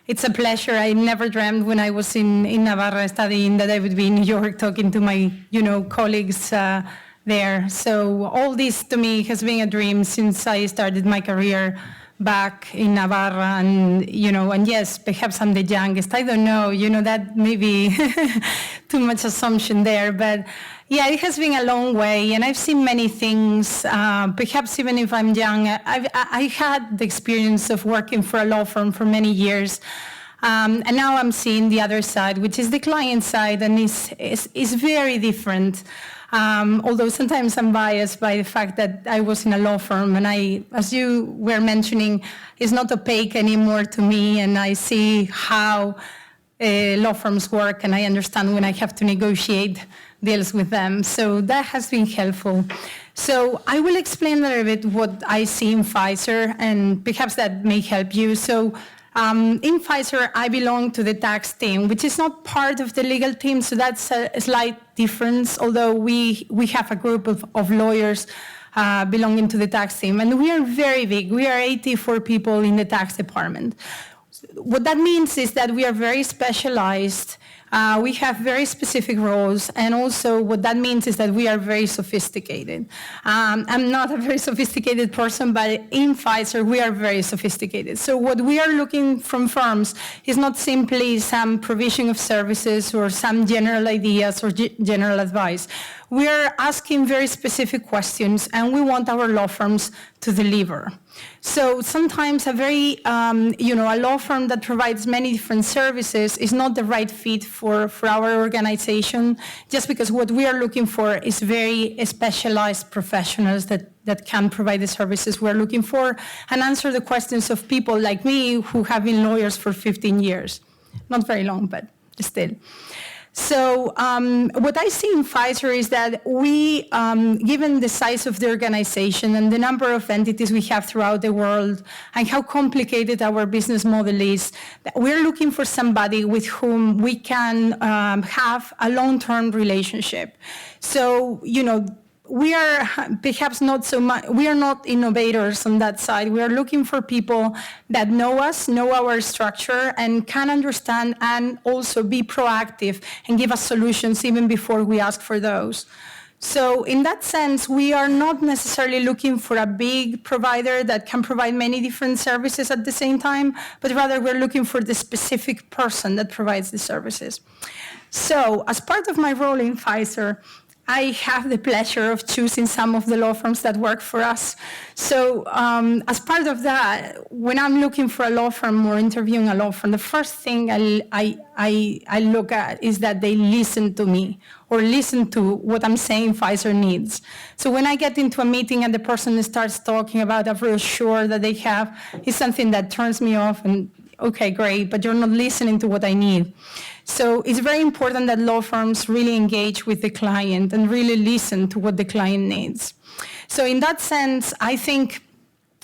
It's a pleasure. I never dreamt when I was in Navarra studying that I would be in New York talking to my, colleagues there. So all this to me has been a dream since I started my career back in Navarra. And yes, perhaps I'm the youngest. I don't know, that may be too much assumption there. But yeah, it has been a long way, and I've seen many things. Perhaps even if I'm young, I had the experience of working for a law firm for many years, and now I'm seeing the other side, which is the client side, and is very different. Although sometimes I'm biased by the fact that I was in a law firm, and as you were mentioning, it's not opaque anymore to me, and I see how law firms work, and I understand when I have to negotiate deals with them. So that has been helpful. So I will explain a little bit what I see in Pfizer, and perhaps that may help you. So in Pfizer, I belong to the tax team, which is not part of the legal team, so that's a slight difference, although we have a group of lawyers belonging to the tax team, and we are very big. We are 84 people in the tax department. What that means is that we are very specialized. We have very specific roles, and also what that means is that we are very sophisticated. I'm not a very sophisticated person, but in Pfizer, we are very sophisticated. So what we are looking from firms is not simply some provision of services or some general ideas or general advice. We are asking very specific questions, and we want our law firms to deliver. So sometimes a law firm that provides many different services is not the right fit for our organization, just because what we are looking for is very specialized professionals that can provide the services we're looking for and answer the questions of people like me who have been lawyers for 15 years. Not very long, but still. So what I see in Pfizer is that we, given the size of the organization and the number of entities we have throughout the world and how complicated our business model is, we're looking for somebody with whom we can have a long-term relationship. So, we are perhaps not so much, we are not innovators on that side. We are looking for people that know us, know our structure, and can understand and also be proactive and give us solutions even before we ask for those. So in that sense, we are not necessarily looking for a big provider that can provide many different services at the same time, but rather we're looking for the specific person that provides the services. So as part of my role in Pfizer, I have the pleasure of choosing some of the law firms that work for us. So as part of that, when I'm looking for a law firm or interviewing a law firm, the first thing I look at is that they listen to me or listen to what I'm saying Pfizer needs. So when I get into a meeting and the person starts talking about a brochure that they have, it's something that turns me off and, okay, great, but you're not listening to what I need. So it's very important that law firms really engage with the client and really listen to what the client needs. So in that sense, I think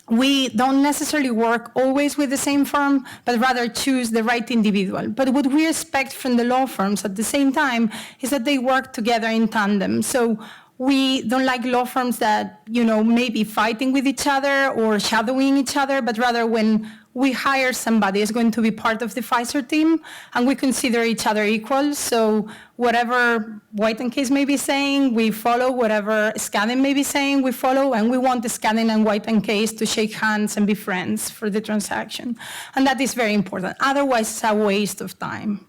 we don't necessarily work always with the same firm, but rather choose the right individual. But what we expect from the law firms at the same time is that they work together in tandem. So we don't like law firms that, may be fighting with each other or shadowing each other, but rather when we hire somebody is going to be part of the Pfizer team, and we consider each other equal. So whatever White and Case may be saying, we follow. Whatever Skadden may be saying, we follow. And we want the Skadden and White and Case to shake hands and be friends for the transaction. And that is very important. Otherwise, it's a waste of time.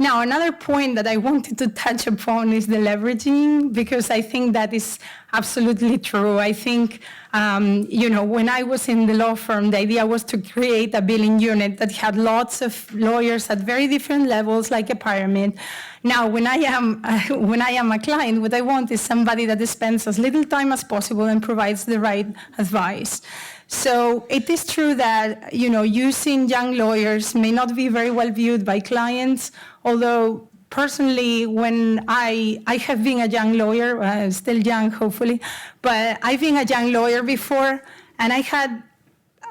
Now, another point that I wanted to touch upon is the leveraging, because I think that is absolutely true. I think, when I was in the law firm, the idea was to create a billing unit that had lots of lawyers at very different levels, like a pyramid. Now, when I am a client, what I want is somebody that spends as little time as possible and provides the right advice. So it is true that, using young lawyers may not be very well viewed by clients, although personally, when I have been a young lawyer, still young, hopefully, but I've been a young lawyer before, and I had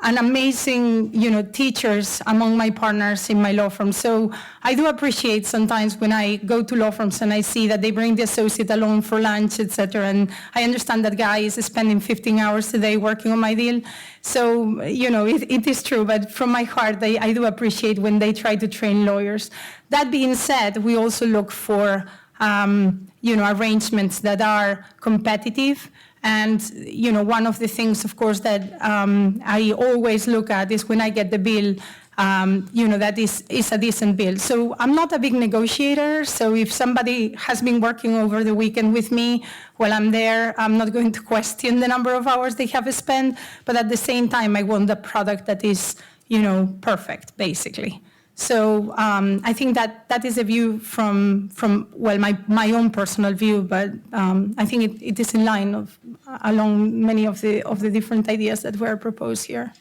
an amazing, teachers among my partners in my law firm. So I do appreciate sometimes when I go to law firms and I see that they bring the associate along for lunch, etc. And I understand that guy is spending 15 hours a day working on my deal. So, it is true, but from my heart, I do appreciate when they try to train lawyers. That being said, we also look for, arrangements that are competitive. And, one of the things, of course, that I always look at is when I get the bill, that is a decent bill. So I'm not a big negotiator. So if somebody has been working over the weekend with me while I'm there, I'm not going to question the number of hours they have spent. But at the same time, I want a product that is, perfect, basically. So I think that is a view from my own personal view, but I think it is in line along many of the different ideas that were proposed here.